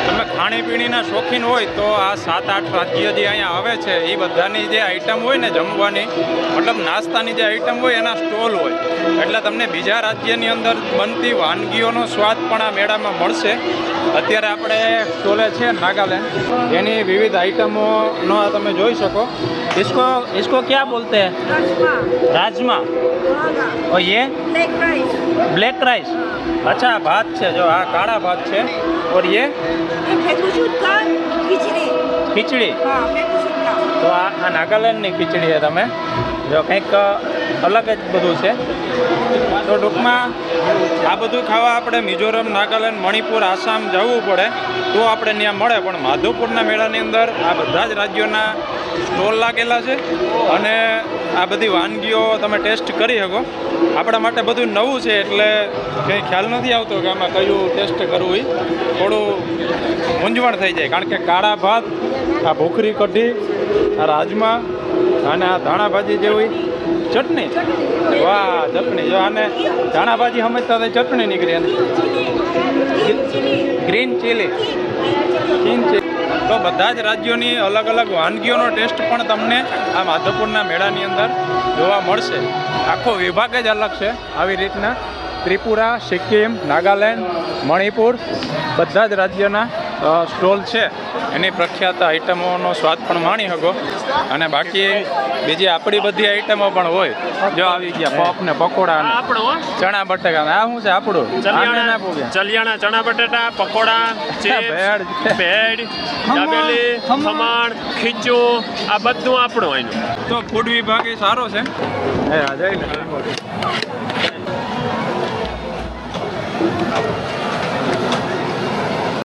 તમે ખાણીપીણીના શોખીન હોય તો આ 7-8 રાજ્ય જે અહીંયા આવે છે એ બધાની જે આઈટમ હોય ને જમવાની, મતલબ નાસ્તાની જે આઈટમ હોય એના સ્ટોલ હોય, એટલે તમને બીજા રાજ્યની અંદર બનતી વાનગીઓનો સ્વાદ પણ આ મેળામાં મળશે. અત્યારે આપણે સ્ટોલે છે નાગાલેન્ડ, એની વિવિધ આઈટમોનો તમે જોઈ શકો. इसको क्या बोलते हैं? राजमा. और ये ब्लैक राइस. अच्छा भात છે, જો આ કાળા ભાત છે. और ये ખીચડી. તો આ નાગાલેન્ડની ખીચડી છે. તમે જો કંઈક અલગ જ બધું છે. તો ટૂંકમાં આ બધું ખાવા આપણે મિઝોરમ, નાગાલેન્ડ, મણિપુર, આસામ જવું પડે તો આપણે ત્યાં મળે. પણ માધવપુરના મેળાની અંદર આ બધા જ રાજ્યોના સ્ટોલ લાગેલા છે અને આ બધી વાનગીઓ તમે ટેસ્ટ કરી શકો. આપણા માટે બધું નવું છે એટલે કંઈ ખ્યાલ નથી આવતો કે આમાં કયું ટેસ્ટ કરવું, એ થોડું મૂંઝવણ થઈ જાય. કારણ કે કાળા ભાત, આ ભૂખરી કઢી, આ રાજમા અને આ ધાણા ભાજી જેવી ચટણી. વાહ, ચટણી જો આને ધાણા ભાજી સમજતા તો ચટણી નીકળી. અને ગ્રીન ચીલી. તો બધા જ રાજ્યોની અલગ અલગ વાનગીઓનો ટેસ્ટ પણ તમને આ માધવપુરના મેળાની અંદર જોવા મળશે. આખો વિભાગ જ અલગ છે. આવી રીતના ત્રિપુરા, સિક્કિમ, નાગાલેન્ડ, મણિપુર બધા જ રાજ્યના સ્ટોલ છે. એની પ્રખ્યાત આઈટમોનો સ્વાદ પણ માણી શકો. અને બાકી બીજી આપણી બધી આઈટમો પણ હોય. જો આવી ગયા પપ ને પકોડા, ચણા બટાકા. આ શું છે આપણું? ચલિયાણા ચણા બટાટા, પકોડા, ભેળ, દાબેલી, ખમણ, ખીચું, આ બધું આપણું. તો ફૂડ વિભાગ એ સારો છે.